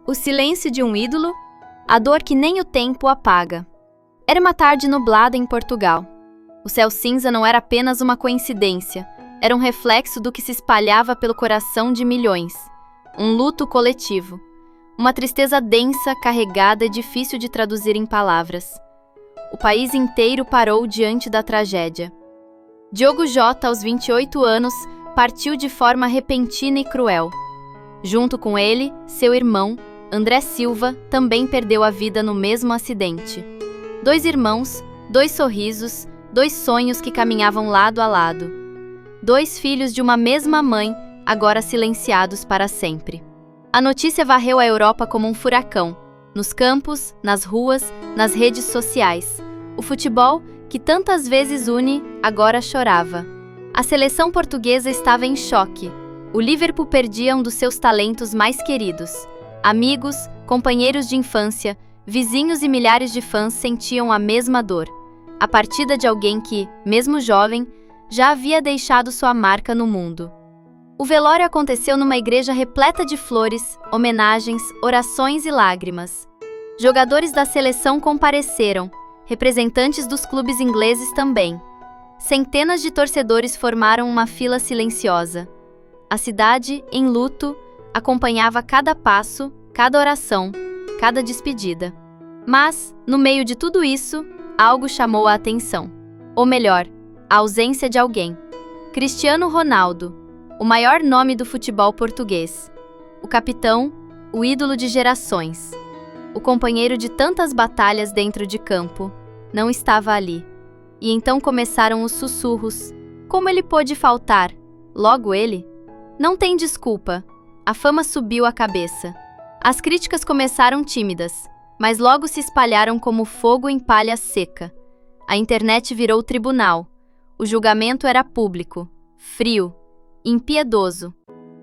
O silêncio de um ídolo, a dor que nem o tempo apaga. Era uma tarde nublada em Portugal. O céu cinza não era apenas uma coincidência, era um reflexo do que se espalhava pelo coração de milhões. Um luto coletivo. Uma tristeza densa, carregada e difícil de traduzir em palavras. O país inteiro parou diante da tragédia. Diogo Jota, aos 28 anos, partiu de forma repentina e cruel. Junto com ele, seu irmão, André Silva, também perdeu a vida no mesmo acidente. 2 irmãos, 2 sorrisos, 2 sonhos que caminhavam lado a lado. 2 filhos de uma mesma mãe, agora silenciados para sempre. A notícia varreu a Europa como um furacão. Nos campos, nas ruas, nas redes sociais. O futebol, que tantas vezes une, agora chorava. A seleção portuguesa estava em choque. O Liverpool perdia um dos seus talentos mais queridos. Amigos, companheiros de infância, vizinhos e milhares de fãs sentiam a mesma dor. A partida de alguém que, mesmo jovem, já havia deixado sua marca no mundo. O velório aconteceu numa igreja repleta de flores, homenagens, orações e lágrimas. Jogadores da seleção compareceram, representantes dos clubes ingleses também. Centenas de torcedores formaram uma fila silenciosa. A cidade, em luto, acompanhava cada passo, cada oração, cada despedida. Mas, no meio de tudo isso, algo chamou a atenção. Ou melhor, a ausência de alguém. Cristiano Ronaldo, o maior nome do futebol português. O capitão, o ídolo de gerações. O companheiro de tantas batalhas dentro de campo, não estava ali. E então começaram os sussurros. Como ele pôde faltar? Logo ele? Não tem desculpa. A fama subiu a cabeça. As críticas começaram tímidas, mas logo se espalharam como fogo em palha seca. A internet virou tribunal. O julgamento era público, frio, impiedoso.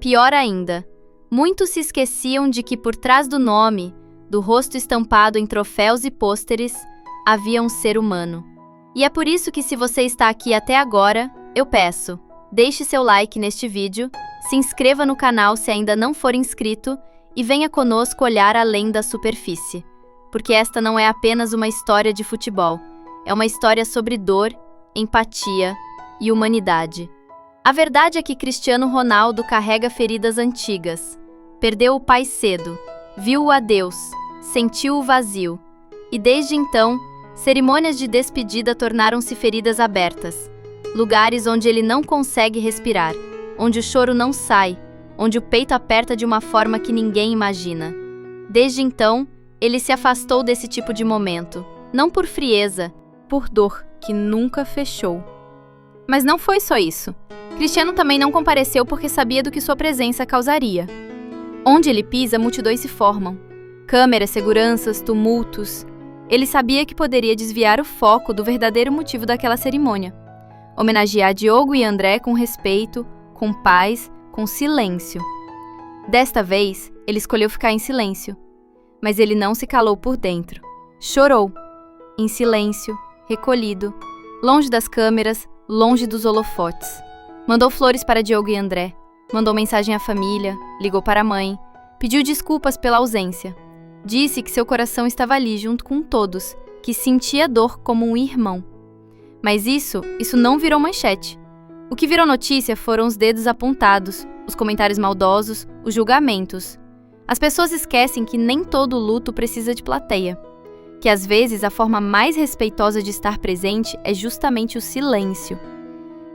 Pior ainda, muitos se esqueciam de que por trás do nome, do rosto estampado em troféus e pôsteres, havia um ser humano. E é por isso que, se você está aqui até agora, eu peço, deixe seu like neste vídeo, se inscreva no canal se ainda não for inscrito e venha conosco olhar além da superfície. Porque esta não é apenas uma história de futebol, é uma história sobre dor, empatia e humanidade. A verdade é que Cristiano Ronaldo carrega feridas antigas. Perdeu o pai cedo, viu o adeus, sentiu o vazio. E desde então, cerimônias de despedida tornaram-se feridas abertas. Lugares onde ele não consegue respirar, onde o choro não sai, onde o peito aperta de uma forma que ninguém imagina. Desde então, ele se afastou desse tipo de momento, não por frieza, por dor que nunca fechou. Mas não foi só isso. Cristiano também não compareceu porque sabia do que sua presença causaria. Onde ele pisa, multidões se formam. Câmeras, seguranças, tumultos. Ele sabia que poderia desviar o foco do verdadeiro motivo daquela cerimônia. Homenagear Diogo e André com respeito, com paz, com silêncio. Desta vez, ele escolheu ficar em silêncio. Mas ele não se calou por dentro. Chorou. Em silêncio, recolhido, longe das câmeras, longe dos holofotes. Mandou flores para Diogo e André. Mandou mensagem à família, ligou para a mãe, pediu desculpas pela ausência. Disse que seu coração estava ali junto com todos, que sentia dor como um irmão. Mas isso não virou manchete. O que virou notícia foram os dedos apontados, os comentários maldosos, os julgamentos. As pessoas esquecem que nem todo luto precisa de plateia. Que às vezes a forma mais respeitosa de estar presente é justamente o silêncio.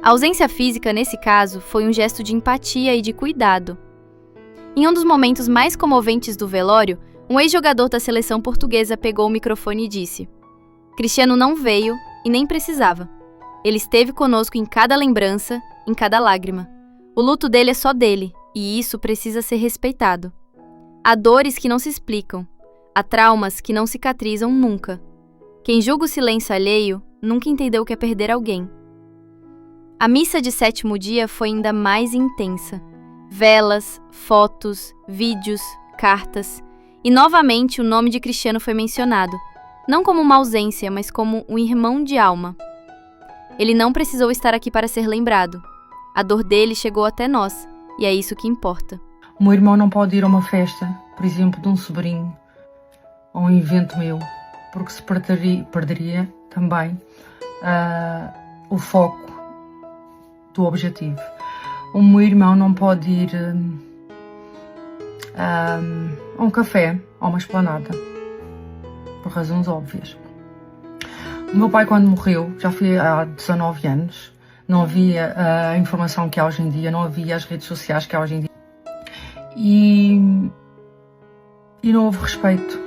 A ausência física, nesse caso, foi um gesto de empatia e de cuidado. Em um dos momentos mais comoventes do velório, um ex-jogador da seleção portuguesa pegou o microfone e disse: Cristiano não veio e nem precisava. Ele esteve conosco em cada lembrança, em cada lágrima. O luto dele é só dele, e isso precisa ser respeitado. Há dores que não se explicam. Há traumas que não cicatrizam nunca. Quem julga o silêncio alheio nunca entendeu o que é perder alguém. A missa de 7º dia foi ainda mais intensa. Velas, fotos, vídeos, cartas. E novamente o nome de Cristiano foi mencionado. Não como uma ausência, mas como um irmão de alma. Ele não precisou estar aqui para ser lembrado. A dor dele chegou até nós, e é isso que importa. O meu irmão não pode ir a uma festa, por exemplo, de um sobrinho, ou um evento meu, porque se perderia também o foco do objetivo. O meu irmão não pode ir a um café, a uma esplanada, por razões óbvias. O meu pai, quando morreu, já foi há 19 anos, não havia a informação que há hoje em dia, não havia as redes sociais que há hoje em dia. E não houve respeito.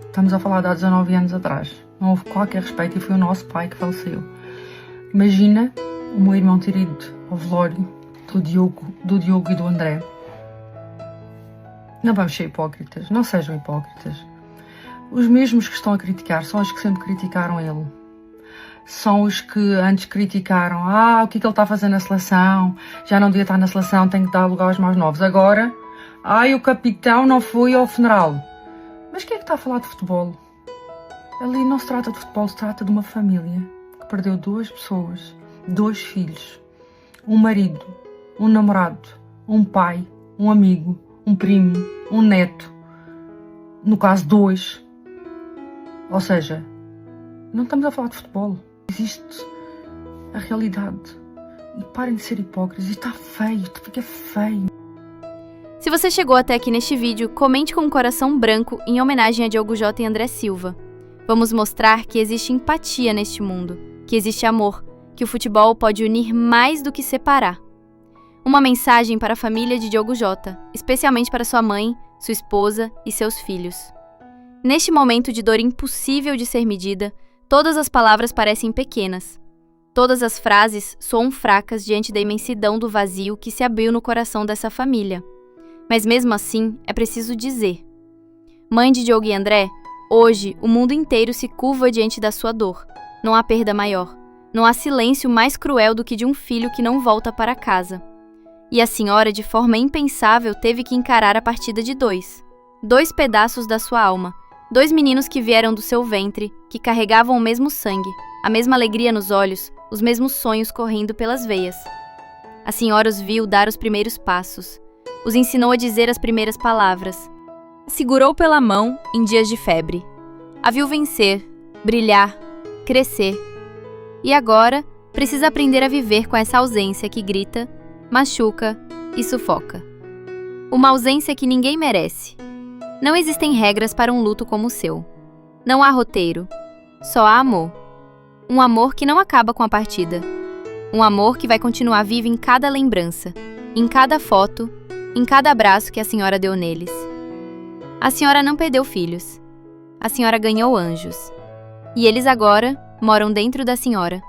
Estamos a falar de há 19 anos atrás. Não houve qualquer respeito e foi o nosso pai que faleceu. Imagina o meu irmão ter ido ao velório do Diogo e do André. Não vamos ser hipócritas, não sejam hipócritas. Os mesmos que estão a criticar são os que sempre criticaram ele. São os que antes criticaram, o que é que ele está a fazer na seleção, já não devia estar na seleção, tem que dar lugar aos mais novos. Agora, o capitão não foi ao funeral. Mas quem é que está a falar de futebol? Ali não se trata de futebol, se trata de uma família que perdeu 2 pessoas, 2 filhos, um marido, um namorado, um pai, um amigo, um primo, um neto. No caso, 2. Ou seja, não estamos a falar de futebol. Existe a realidade. E parem de ser hipócritas. Isto está feio, isto fica feio. Se você chegou até aqui neste vídeo, comente com um coração branco em homenagem a Diogo Jota e André Silva. Vamos mostrar que existe empatia neste mundo, que existe amor, que o futebol pode unir mais do que separar. Uma mensagem para a família de Diogo Jota, especialmente para sua mãe, sua esposa e seus filhos. Neste momento de dor impossível de ser medida, todas as palavras parecem pequenas. Todas as frases soam fracas diante da imensidão do vazio que se abriu no coração dessa família. Mas mesmo assim, é preciso dizer. Mãe de Diogo e André, hoje o mundo inteiro se curva diante da sua dor. Não há perda maior. Não há silêncio mais cruel do que de um filho que não volta para casa. E a senhora, de forma impensável, teve que encarar a partida de 2. 2 pedaços da sua alma. 2 meninos que vieram do seu ventre, que carregavam o mesmo sangue, a mesma alegria nos olhos, os mesmos sonhos correndo pelas veias. A senhora os viu dar os primeiros passos. Os ensinou a dizer as primeiras palavras. Segurou pela mão em dias de febre. A viu vencer, brilhar, crescer. E agora precisa aprender a viver com essa ausência que grita, machuca e sufoca. Uma ausência que ninguém merece. Não existem regras para um luto como o seu. Não há roteiro. Só há amor. Um amor que não acaba com a partida. Um amor que vai continuar vivo em cada lembrança, em cada foto, em cada abraço que a senhora deu neles. A senhora não perdeu filhos. A senhora ganhou anjos. E eles agora moram dentro da senhora.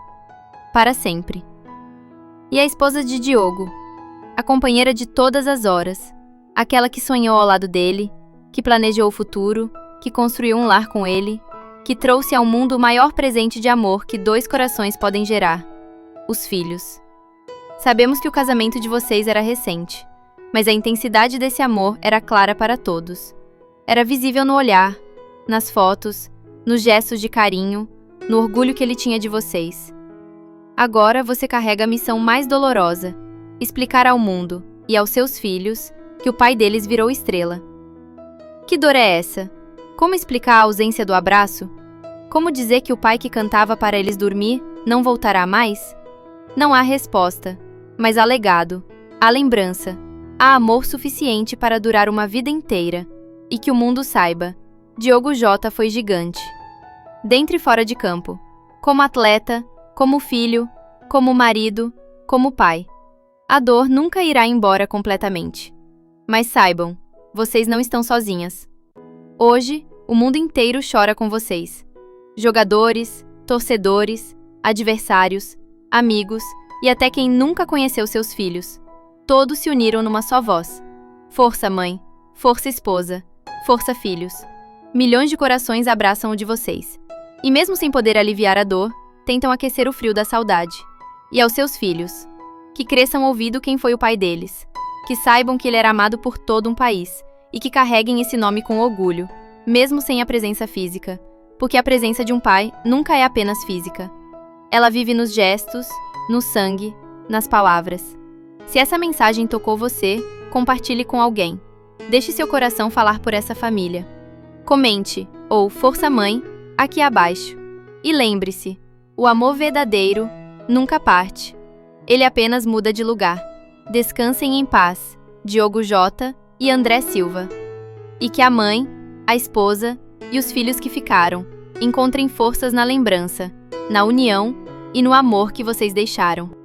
Para sempre. E a esposa de Diogo, a companheira de todas as horas, aquela que sonhou ao lado dele, que planejou o futuro, que construiu um lar com ele, que trouxe ao mundo o maior presente de amor que 2 corações podem gerar, os filhos. Sabemos que o casamento de vocês era recente, mas a intensidade desse amor era clara para todos. Era visível no olhar, nas fotos, nos gestos de carinho, no orgulho que ele tinha de vocês. Agora você carrega a missão mais dolorosa, explicar ao mundo e aos seus filhos que o pai deles virou estrela. Que dor é essa? Como explicar a ausência do abraço? Como dizer que o pai que cantava para eles dormir não voltará mais? Não há resposta, mas há legado, há lembrança, há amor suficiente para durar uma vida inteira. E que o mundo saiba, Diogo Jota foi gigante. Dentro e fora de campo, como atleta, como filho, como marido, como pai. A dor nunca irá embora completamente. Mas saibam, vocês não estão sozinhas. Hoje, o mundo inteiro chora com vocês. Jogadores, torcedores, adversários, amigos e até quem nunca conheceu seus filhos. Todos se uniram numa só voz. Força, mãe. Força, esposa. Força, filhos. Milhões de corações abraçam o de vocês. E mesmo sem poder aliviar a dor, tentam aquecer o frio da saudade. E aos seus filhos. Que cresçam ouvindo quem foi o pai deles. Que saibam que ele era amado por todo um país. E que carreguem esse nome com orgulho, mesmo sem a presença física. Porque a presença de um pai nunca é apenas física. Ela vive nos gestos, no sangue, nas palavras. Se essa mensagem tocou você, compartilhe com alguém. Deixe seu coração falar por essa família. Comente, ou Força Mãe, aqui abaixo. E lembre-se, o amor verdadeiro nunca parte. Ele apenas muda de lugar. Descansem em paz, Diogo J. e André Silva. E que a mãe, a esposa e os filhos que ficaram encontrem forças na lembrança, na união e no amor que vocês deixaram.